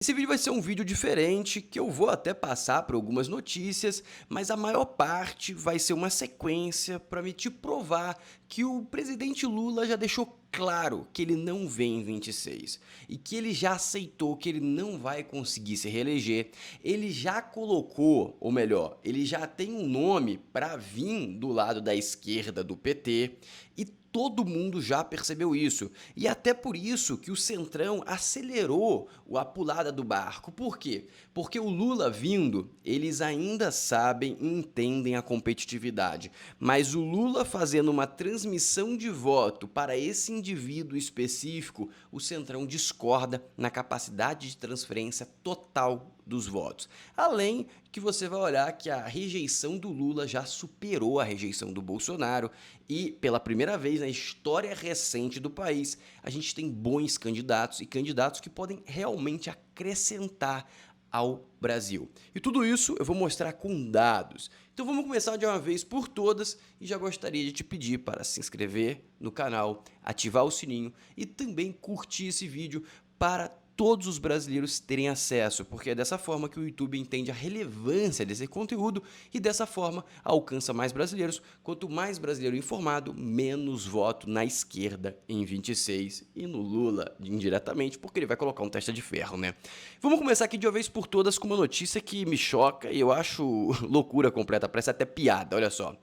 Esse vídeo vai ser um vídeo diferente, que eu vou até passar por algumas notícias, mas a maior parte vai ser uma sequência para me te provar que o presidente Lula já deixou claro que ele não vem em 26 e que ele já aceitou que ele não vai conseguir se reeleger. Ele já colocou, ou melhor, ele já tem um nome para vir do lado da esquerda do PT e todo mundo já percebeu isso, e até por isso que o Centrão acelerou a pulada do barco. Por quê? Porque o Lula vindo, eles ainda sabem e entendem a competitividade, mas o Lula fazendo uma transmissão de voto para esse indivíduo específico, o Centrão discorda na capacidade de transferência total dos votos. Além que você vai olhar que a rejeição do Lula já superou a rejeição do Bolsonaro e, pela primeira vez na história recente do país, a gente tem bons candidatos e candidatos que podem realmente acrescentar ao Brasil. E tudo isso eu vou mostrar com dados. Então vamos começar de uma vez por todas e já gostaria de te pedir para se inscrever no canal, ativar o sininho e também curtir esse vídeo para todos os brasileiros terem acesso, porque é dessa forma que o YouTube entende a relevância desse conteúdo e dessa forma alcança mais brasileiros. Quanto mais brasileiro informado, menos voto na esquerda em 26 e no Lula indiretamente, porque ele vai colocar um testa de ferro, né? Vamos começar aqui de uma vez por todas com uma notícia que me choca e eu acho loucura completa, parece até piada, olha só.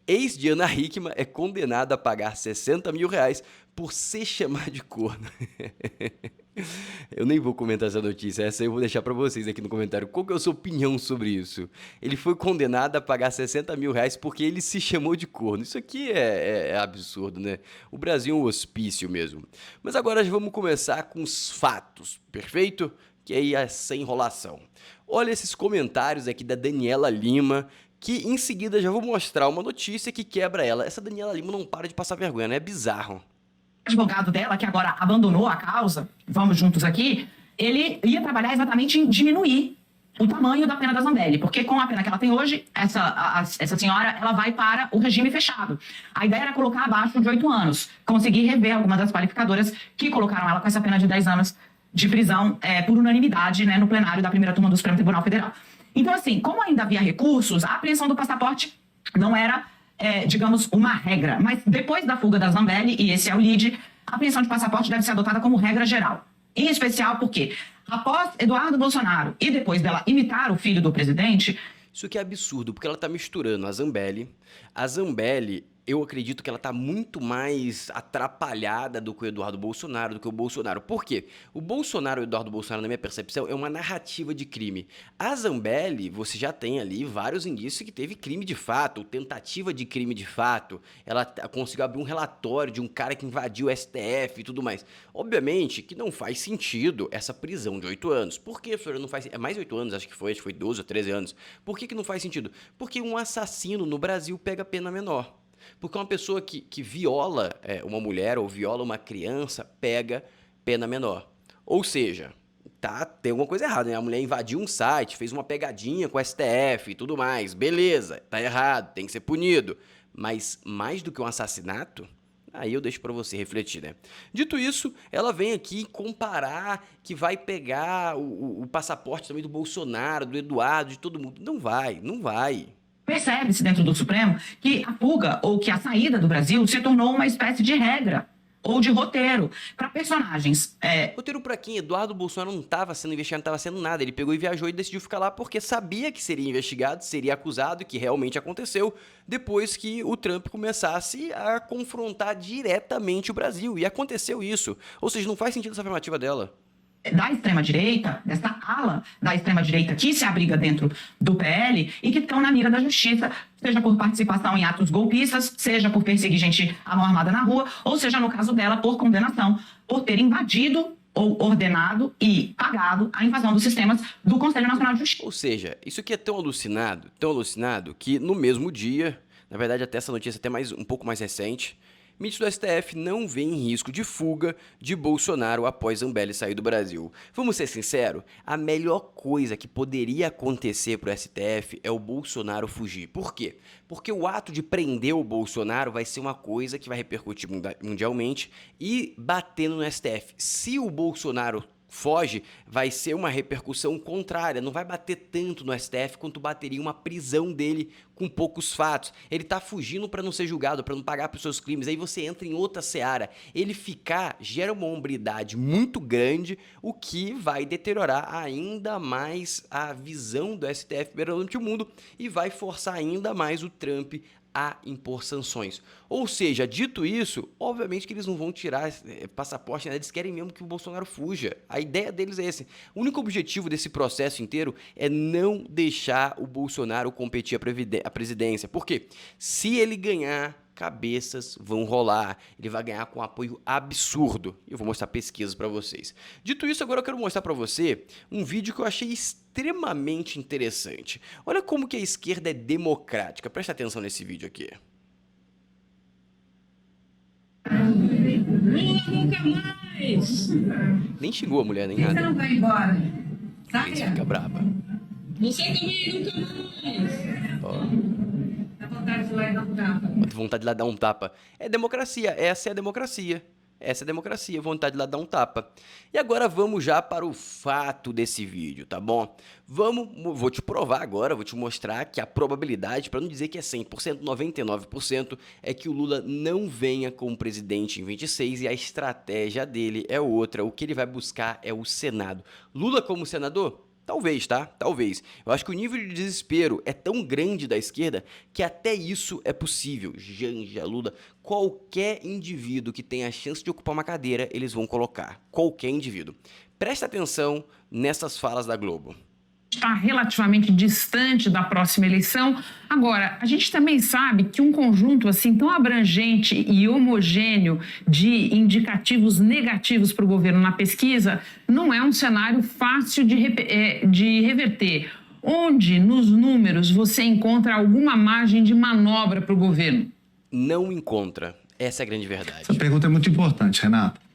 Ex de Ana Hickman é condenado a pagar 60 mil reais por se chamar de corno. Eu nem vou comentar essa notícia, essa eu vou deixar pra vocês aqui no comentário. Qual que é a sua opinião sobre isso? Ele foi condenado a pagar 60 mil reais porque ele se chamou de corno. Isso aqui é absurdo, né? O Brasil é um hospício mesmo. Mas agora já vamos começar com os fatos, perfeito? Que aí é sem enrolação. Olha esses comentários aqui da Daniela Lima, que em seguida já vou mostrar uma notícia que quebra ela. Essa Daniela Lima não para de passar vergonha, né? É bizarro. Advogado dela, que agora abandonou a causa, vamos juntos aqui, ele ia trabalhar exatamente em diminuir o tamanho da pena da Zambelli, porque com a pena que ela tem hoje, essa senhora, ela vai para o regime fechado. A ideia era colocar abaixo de 8 anos, conseguir rever algumas das qualificadoras que colocaram ela com essa pena de 10 anos de prisão por unanimidade, né, no plenário da primeira turma do Supremo Tribunal Federal. Então, assim, como ainda havia recursos, a apreensão do passaporte não era digamos, uma regra. Mas depois da fuga da Zambelli, e esse é o lead, a apreensão de passaporte deve ser adotada como regra geral. Em especial porque, após Eduardo Bolsonaro e depois dela imitar o filho do presidente... Isso aqui é absurdo, porque ela tá misturando a Zambelli. A Zambelli, eu acredito que ela tá muito mais atrapalhada do que o Eduardo Bolsonaro, do que o Bolsonaro. Por quê? O Bolsonaro e o Eduardo Bolsonaro, na minha percepção, é uma narrativa de crime. A Zambelli, você já tem ali vários indícios que teve crime de fato, tentativa de crime de fato. Ela conseguiu abrir um relatório de um cara que invadiu o STF e tudo mais. Obviamente que não faz sentido essa prisão de 8 anos. Por que, professora, não faz... É mais de 8 anos, acho que foi 12 ou 13 anos. Por que não faz sentido? Porque um assassino no Brasil pega pena menor. Porque uma pessoa que viola uma mulher ou viola uma criança pega pena menor. Ou seja, tem alguma coisa errada, né? A mulher invadiu um site, fez uma pegadinha com o STF e tudo mais. Beleza, tá errado, tem que ser punido. Mas mais do que um assassinato, aí eu deixo pra você refletir, né? Dito isso, ela vem aqui comparar que vai pegar o passaporte também do Bolsonaro, do Eduardo, de todo mundo. Não vai, não vai. Percebe-se dentro do Supremo que a fuga ou que a saída do Brasil se tornou uma espécie de regra ou de roteiro para personagens. Roteiro pra quem? Eduardo Bolsonaro não estava sendo investigado, não estava sendo nada. Ele pegou e viajou e decidiu ficar lá porque sabia que seria investigado, seria acusado, que realmente aconteceu, depois que o Trump começasse a confrontar diretamente o Brasil. E aconteceu isso. Ou seja, não faz sentido essa afirmativa dela. Da extrema-direita, dessa ala da extrema-direita que se abriga dentro do PL e que estão na mira da justiça, seja por participação em atos golpistas, seja por perseguir gente à mão armada na rua, ou seja, no caso dela, por condenação, por ter invadido ou ordenado e pagado a invasão dos sistemas do Conselho Nacional de Justiça. Ou seja, isso aqui é tão alucinado, que no mesmo dia, na verdade até essa notícia até um pouco mais recente, ministro do STF não vê em risco de fuga de Bolsonaro após Zambelli sair do Brasil. Vamos ser sinceros, a melhor coisa que poderia acontecer para o STF é o Bolsonaro fugir. Por quê? Porque o ato de prender o Bolsonaro vai ser uma coisa que vai repercutir mundialmente e batendo no STF. Se o Bolsonaro foge, vai ser uma repercussão contrária, não vai bater tanto no STF quanto bateria uma prisão dele com poucos fatos. Ele tá fugindo para não ser julgado, para não pagar pelos seus crimes, aí você entra em outra seara. Ele ficar gera uma hombridade muito grande, o que vai deteriorar ainda mais a visão do STF perante o mundo e vai forçar ainda mais o Trump a impor sanções. Ou seja, dito isso, obviamente que eles não vão tirar passaporte, né? Eles querem mesmo que o Bolsonaro fuja. A ideia deles é esse. O único objetivo desse processo inteiro é não deixar o Bolsonaro competir a presidência. Por quê? Se ele ganhar, cabeças vão rolar, ele vai ganhar com um apoio absurdo. Eu vou mostrar pesquisas para vocês. Dito isso, agora eu quero mostrar para você um vídeo que eu achei extremamente interessante. Olha como que a esquerda é democrática. Presta atenção nesse vídeo aqui. Lula nunca mais! Nem xingou a mulher, nem Por que nada. você não vai embora? Sabe? Isso fica braba. Você também nunca mais! Ó. Dá vontade de lá e dar um tapa. Vontade de lá dar um tapa. É democracia, essa é a democracia. Essa é a democracia, vontade de lá dar um tapa. E agora vamos já para o fato desse vídeo, tá bom? Vou te provar agora, vou te mostrar que a probabilidade, para não dizer que é 100%, 99%, é que o Lula não venha como presidente em 26 e a estratégia dele é outra. O que ele vai buscar é o Senado. Lula como senador? Talvez, tá? Talvez. Eu acho que o nível de desespero é tão grande da esquerda que até isso é possível. Janja, Lula, qualquer indivíduo que tenha a chance de ocupar uma cadeira, eles vão colocar. Qualquer indivíduo. Presta atenção nessas falas da Globo. Está relativamente distante da próxima eleição. Agora, a gente também sabe que um conjunto assim tão abrangente e homogêneo de indicativos negativos para o governo na pesquisa não é um cenário fácil de reverter. Onde, nos números, você encontra alguma margem de manobra para o governo? Não encontra. Essa é a grande verdade. Essa pergunta é muito importante, Renata.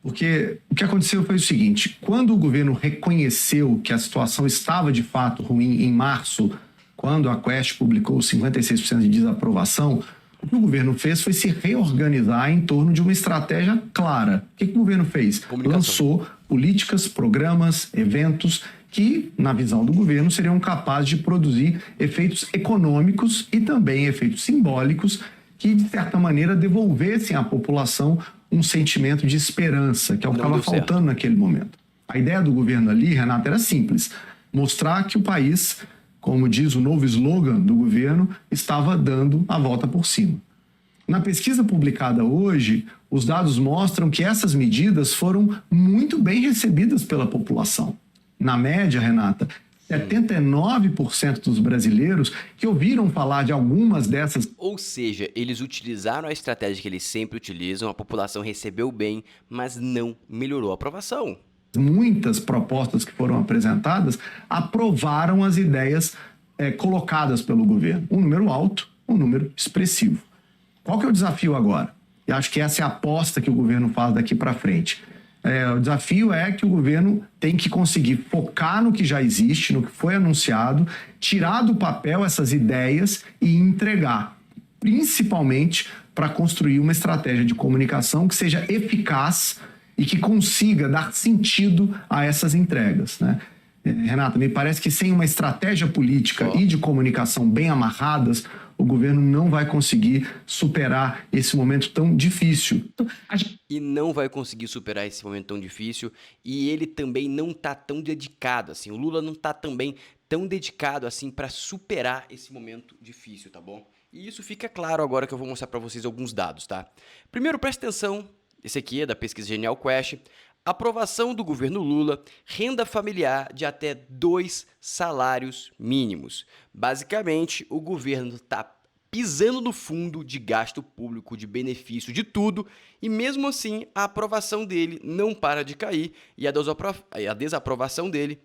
Porque o que aconteceu foi o seguinte: quando o governo reconheceu que a situação estava de fato ruim em março, quando a Quest publicou 56% de desaprovação, o que o governo fez foi se reorganizar em torno de uma estratégia clara. O que o governo fez? Lançou políticas, programas, eventos que, na visão do governo, seriam capazes de produzir efeitos econômicos e também efeitos simbólicos que, de certa maneira, devolvessem à população um sentimento de esperança, que é o que estava faltando naquele momento. A ideia do governo ali, Renata, era simples: mostrar que o país, como diz o novo slogan do governo, estava dando a volta por cima. Na pesquisa publicada hoje, os dados mostram que essas medidas foram muito bem recebidas pela população. Na média, Renata, 79% dos brasileiros que ouviram falar de algumas dessas... Ou seja, eles utilizaram a estratégia que eles sempre utilizam, a população recebeu bem, mas não melhorou a aprovação. Muitas propostas que foram apresentadas aprovaram as ideias colocadas pelo governo. Um número alto, um número expressivo. Qual que é o desafio agora? Eu acho que essa é a aposta que o governo faz daqui para frente. O desafio é que o governo tem que conseguir focar no que já existe, no que foi anunciado, tirar do papel essas ideias e entregar, principalmente para construir uma estratégia de comunicação que seja eficaz e que consiga dar sentido a essas entregas, né? Renata, me parece que sem uma estratégia política e de comunicação bem amarradas, o governo não vai conseguir superar esse momento tão difícil. E não vai conseguir superar esse momento tão difícil, e ele também não está tão dedicado assim. O Lula não está também tão dedicado assim para superar esse momento difícil, tá bom? E isso fica claro agora que eu vou mostrar para vocês alguns dados, tá? Primeiro, presta atenção, esse aqui é da pesquisa Genial Quest. Aprovação do governo Lula, renda familiar de até 2 salários mínimos. Basicamente, o governo está pisando no fundo de gasto público, de benefício, de tudo, e mesmo assim a aprovação dele não para de cair e a desaprovação dele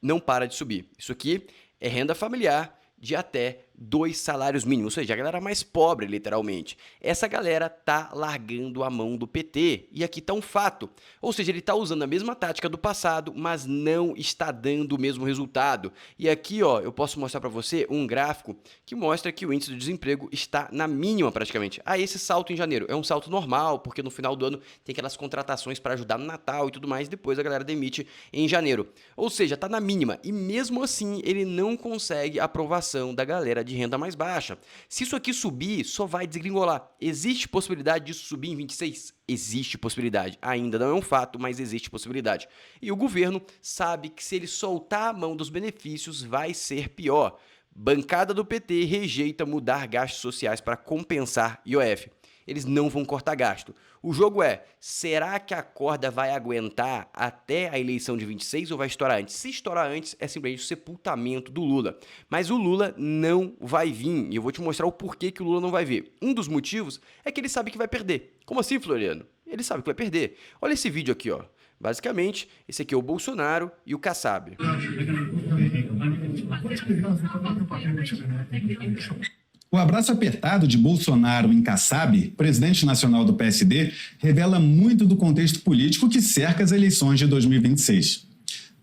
não para de subir. Isso aqui é renda familiar de até 2 salários mínimos, ou seja, a galera mais pobre, literalmente. Essa galera tá largando a mão do PT. E aqui tá um fato. Ou seja, ele tá usando a mesma tática do passado, mas não está dando o mesmo resultado. E aqui, ó, eu posso mostrar para você um gráfico que mostra que o índice de desemprego está na mínima praticamente. Ah, esse salto em janeiro é um salto normal, porque no final do ano tem aquelas contratações para ajudar no Natal e tudo mais, depois a galera demite em janeiro. Ou seja, tá na mínima. E mesmo assim, ele não consegue a aprovação da galera de renda mais baixa. Se isso aqui subir, só vai desgringolar. Existe possibilidade disso subir em 26? Existe possibilidade. Ainda não é um fato, mas existe possibilidade. E o governo sabe que se ele soltar a mão dos benefícios, vai ser pior. Bancada do PT rejeita mudar gastos sociais para compensar IOF. Eles não vão cortar gasto. O jogo é, será que a corda vai aguentar até a eleição de 26 ou vai estourar antes? Se estourar antes, é simplesmente o sepultamento do Lula. Mas o Lula não vai vir, e eu vou te mostrar o porquê que o Lula não vai vir. Um dos motivos é que ele sabe que vai perder. Como assim, Floriano? Ele sabe que vai perder. Olha esse vídeo aqui, ó. Basicamente, esse aqui é o Bolsonaro e o Kassab. O abraço apertado de Bolsonaro em Kassab, presidente nacional do PSD, revela muito do contexto político que cerca as eleições de 2026.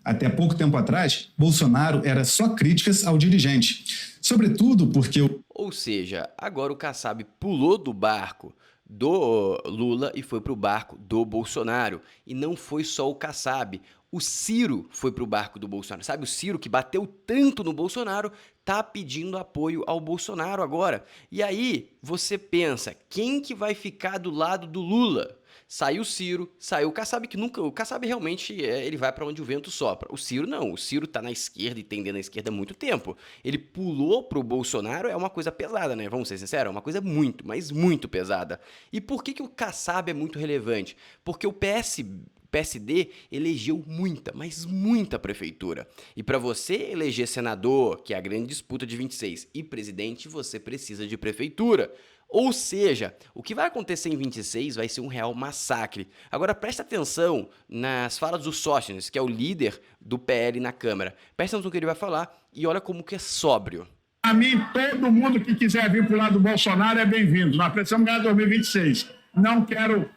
Até pouco tempo atrás, Bolsonaro era só críticas ao dirigente, sobretudo porque Ou seja, agora o Kassab pulou do barco do Lula e foi para o barco do Bolsonaro. E não foi só o Kassab. O Ciro foi para o barco do Bolsonaro. Sabe, o Ciro que bateu tanto no Bolsonaro, tá pedindo apoio ao Bolsonaro agora. E aí você pensa, quem que vai ficar do lado do Lula? Saiu o Ciro, saiu o Kassab, que nunca... O Kassab realmente, ele vai para onde o vento sopra. O Ciro não, o Ciro tá na esquerda e tendendo à esquerda há muito tempo. Ele pulou pro Bolsonaro, é uma coisa pesada, né? Vamos ser sinceros, é uma coisa muito, mas muito pesada. E por que que o Kassab é muito relevante? Porque o PSD elegeu muita, mas muita prefeitura. E para você eleger senador, que é a grande disputa de 26, e presidente, você precisa de prefeitura. Ou seja, o que vai acontecer em 26 vai ser um real massacre. Agora presta atenção nas falas do Sóstenes, que é o líder do PL na Câmara. Presta atenção no que ele vai falar e olha como que é sóbrio. A mim, todo mundo que quiser vir para o lado do Bolsonaro é bem-vindo. Nós precisamos ganhar 2026. Não quero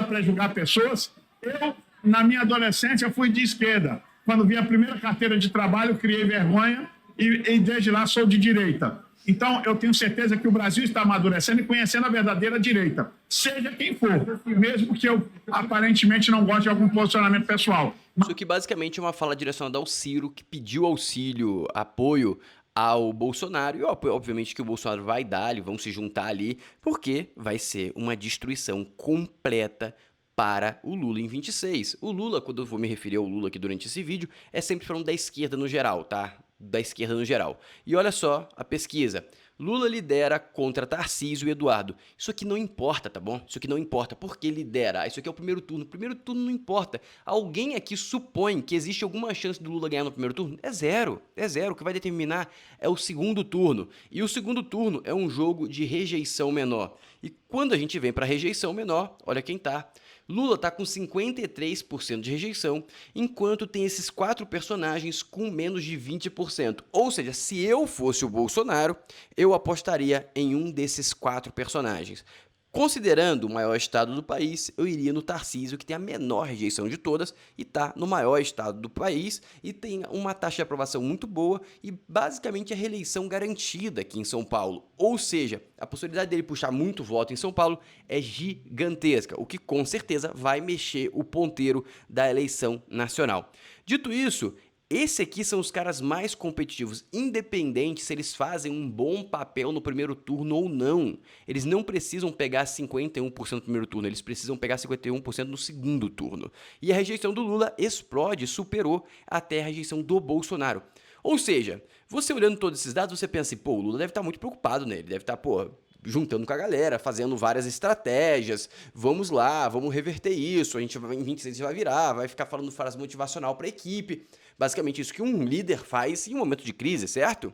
pré-julgar pessoas. Eu, na minha adolescência, fui de esquerda. Quando vi a primeira carteira de trabalho, criei vergonha e desde lá sou de direita. Então, eu tenho certeza que o Brasil está amadurecendo e conhecendo a verdadeira direita, seja quem for, mesmo que eu aparentemente não goste de algum posicionamento pessoal. Isso aqui basicamente é uma fala direcionada ao Ciro, que pediu auxílio, apoio ao Bolsonaro, e obviamente que o Bolsonaro vai dar, eles vão se juntar ali, porque vai ser uma destruição completa para o Lula em 26. O Lula, quando eu vou me referir ao Lula aqui durante esse vídeo, é sempre falando da esquerda no geral, tá? Da esquerda no geral. E olha só a pesquisa. Lula lidera contra Tarcísio e Eduardo. Isso aqui não importa, tá bom? Isso aqui não importa. Por que lidera? Isso aqui é o primeiro turno. O primeiro turno não importa. Alguém aqui supõe que existe alguma chance do Lula ganhar no primeiro turno? É zero. É zero. O que vai determinar é o segundo turno. E o segundo turno é um jogo de rejeição menor. E quando a gente vem para rejeição menor, olha quem tá. Lula está com 53% de rejeição, enquanto tem esses 4 personagens com menos de 20%. Ou seja, se eu fosse o Bolsonaro, eu apostaria em um desses 4 personagens. Considerando o maior estado do país, eu iria no Tarcísio, que tem a menor rejeição de todas e está no maior estado do país e tem uma taxa de aprovação muito boa e basicamente a reeleição garantida aqui em São Paulo. Ou seja, a possibilidade dele puxar muito voto em São Paulo é gigantesca, o que com certeza vai mexer o ponteiro da eleição nacional. Dito isso, esse aqui são os caras mais competitivos, independente se eles fazem um bom papel no primeiro turno ou não. Eles não precisam pegar 51% no primeiro turno, eles precisam pegar 51% no segundo turno. E a rejeição do Lula explode, superou até a rejeição do Bolsonaro. Ou seja, você olhando todos esses dados, você pensa assim, pô, o Lula deve estar muito preocupado, né? Ele deve estar, pô, juntando com a galera, fazendo várias estratégias, vamos lá, vamos reverter isso, a gente vai, em 26 vai virar, vai ficar falando frase motivacional para a equipe. Basicamente isso que um líder faz em um momento de crise, certo?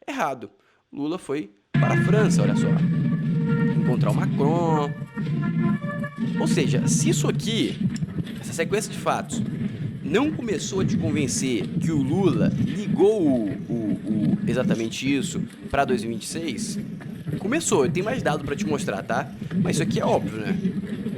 Errado. Lula foi para a França, olha só. Encontrar o Macron. Ou seja, se isso aqui, essa sequência de fatos, não começou a te convencer que o Lula ligou exatamente isso para 2026? Começou, eu tenho mais dado para te mostrar, tá? Mas isso aqui é óbvio, né?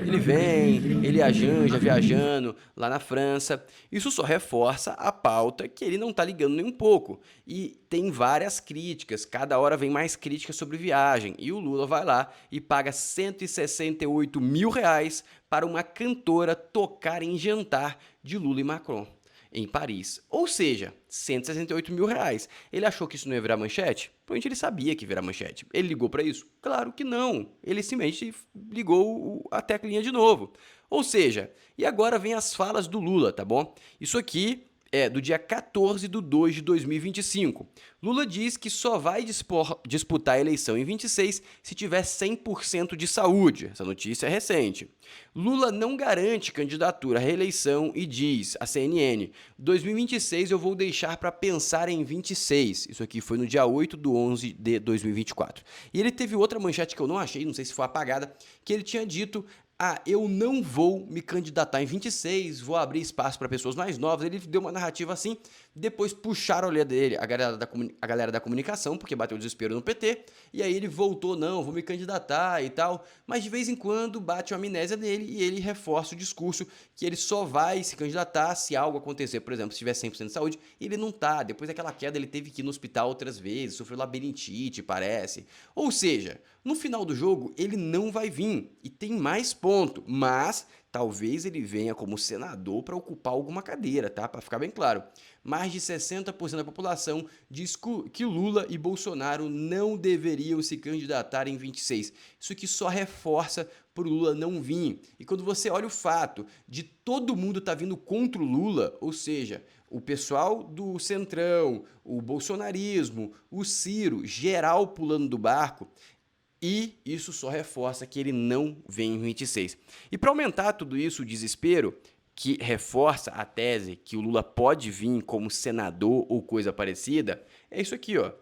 Ele vem, ele ajanja viajando lá na França. Isso só reforça a pauta que ele não tá ligando nem um pouco. E tem várias críticas, cada hora vem mais críticas sobre viagem. E o Lula vai lá e paga 168 mil reais para uma cantora tocar em jantar de Lula e Macron em Paris. Ou seja, 168 mil reais. Ele achou que isso não ia virar manchete? Provavelmente ele sabia que ia virar manchete. Ele ligou para isso? Claro que não. Ele simplesmente ligou a teclinha de novo. Ou seja, e agora vem as falas do Lula, tá bom? Isso aqui é do dia 14/2 de 2025. Lula diz que só vai disputar a eleição em 26 se tiver 100% de saúde. Essa notícia é recente. Lula não garante candidatura à reeleição e diz à CNN: 2026 eu vou deixar para pensar em 26. Isso aqui foi no dia 8/11 de 2024. E ele teve outra manchete que eu não achei, não sei se foi apagada, que ele tinha dito: eu não vou me candidatar em 26, vou abrir espaço para pessoas mais novas. Ele deu uma narrativa assim, depois puxaram a orelha dele, a galera da comunicação, porque bateu o desespero no PT, e aí ele voltou: não, vou me candidatar e tal. Mas de vez em quando bate uma amnésia nele e ele reforça o discurso que ele só vai se candidatar se algo acontecer, por exemplo, se tiver 100% de saúde. E ele não tá. Depois daquela queda ele teve que ir no hospital outras vezes, sofreu labirintite, parece. Ou seja, no final do jogo ele não vai vir. E tem mais ponto, mas talvez ele venha como senador para ocupar alguma cadeira, tá? Para ficar bem claro. Mais de 60% da população diz que Lula e Bolsonaro não deveriam se candidatar em 26. Isso aqui só reforça para o Lula não vir. E quando você olha o fato de todo mundo estar vindo contra o Lula, ou seja, o pessoal do Centrão, o bolsonarismo, o Ciro, geral pulando do barco, e isso só reforça que ele não vem em 26. E para aumentar tudo isso, o desespero, que reforça a tese que o Lula pode vir como senador ou coisa parecida, é isso aqui, ó.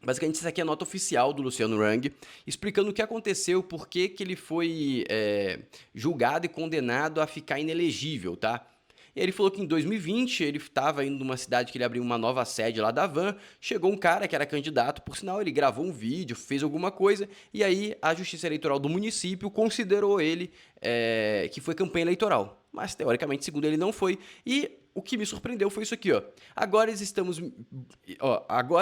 Basicamente, isso aqui é a nota oficial do Luciano Hang, explicando o que aconteceu, por que ele foi julgado e condenado a ficar inelegível, tá? E ele falou que em 2020 ele estava indo numa cidade que ele abriu uma nova sede lá da Van, chegou um cara que era candidato, por sinal ele gravou um vídeo, fez alguma coisa, e aí a Justiça Eleitoral do município considerou ele que foi campanha eleitoral. Mas teoricamente, segundo ele, não foi. E o que me surpreendeu foi isso aqui, ó. Agora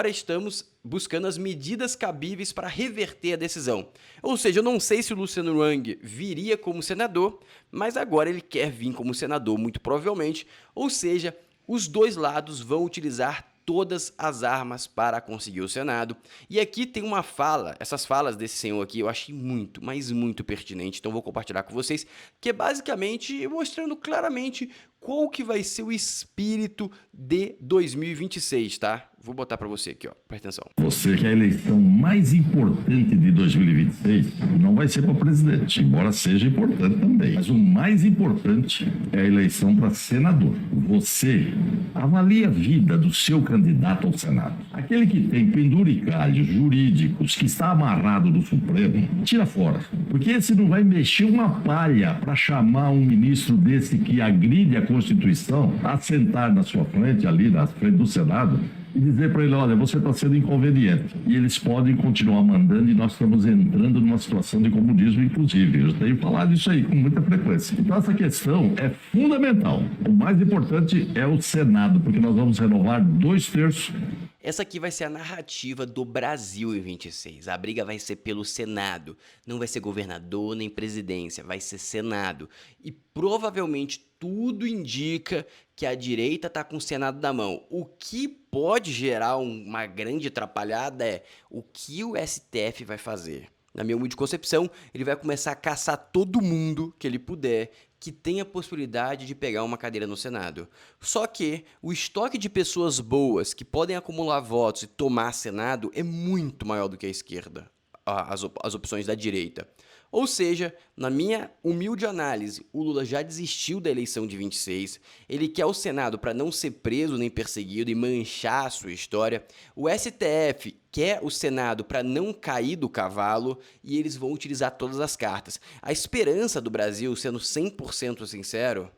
estamos buscando as medidas cabíveis para reverter a decisão. Ou seja, eu não sei se o Luciano Hang viria como senador, mas agora ele quer vir como senador, muito provavelmente. Ou seja, os dois lados vão utilizar todas as armas para conseguir o Senado. E aqui tem uma fala, essas falas desse senhor aqui eu achei muito, mas muito pertinente, então vou compartilhar com vocês, que é basicamente mostrando claramente qual que vai ser o espírito de 2026, tá? Vou botar para você aqui, ó, presta atenção. Você que a eleição mais importante de 2026 não vai ser para presidente, embora seja importante também. Mas o mais importante é a eleição para senador. Você avalia a vida do seu candidato ao Senado. Aquele que tem penduricalhos jurídicos, que está amarrado no Supremo, tira fora. Porque esse não vai mexer uma palha para chamar um ministro desse que agride a Constituição a sentar na sua frente, ali na frente do Senado, e dizer para ele: olha, você está sendo inconveniente. E eles podem continuar mandando, e nós estamos entrando numa situação de comunismo, inclusive. Eu tenho falado isso aí com muita frequência. Então essa questão é fundamental. O mais importante é o Senado, porque nós vamos renovar 2/3. Essa aqui vai ser a narrativa do Brasil em 26. A briga vai ser pelo Senado. Não vai ser governador nem presidência, vai ser Senado. E provavelmente tudo indica que a direita está com o Senado na mão. O que pode gerar uma grande atrapalhada é o que o STF vai fazer. Na minha humilde concepção, ele vai começar a caçar todo mundo que ele puder que tem a possibilidade de pegar uma cadeira no Senado. Só que o estoque de pessoas boas que podem acumular votos e tomar Senado é muito maior do que a esquerda, as opções da direita. Ou seja, na minha humilde análise, o Lula já desistiu da eleição de 26, ele quer o Senado para não ser preso nem perseguido e manchar a sua história, o STF quer o Senado para não cair do cavalo e eles vão utilizar todas as cartas. A esperança do Brasil, sendo 100% sincero,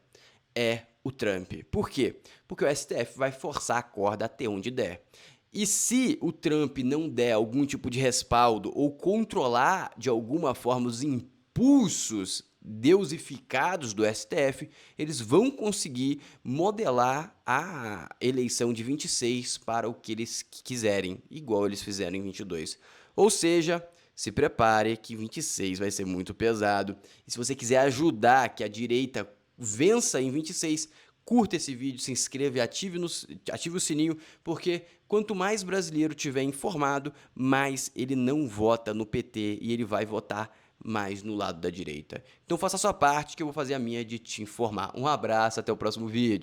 é o Trump. Por quê? Porque o STF vai forçar a corda até onde der. E se o Trump não der algum tipo de respaldo ou controlar de alguma forma os impulsos deusificados do STF, eles vão conseguir modelar a eleição de 26 para o que eles quiserem, igual eles fizeram em 22. Ou seja, se prepare que 26 vai ser muito pesado. E se você quiser ajudar que a direita vença em 26, curta esse vídeo, se inscreva e ative o sininho, porque quanto mais brasileiro tiver informado, mais ele não vota no PT e ele vai votar mais no lado da direita. Então faça a sua parte que eu vou fazer a minha de te informar. Um abraço, até o próximo vídeo.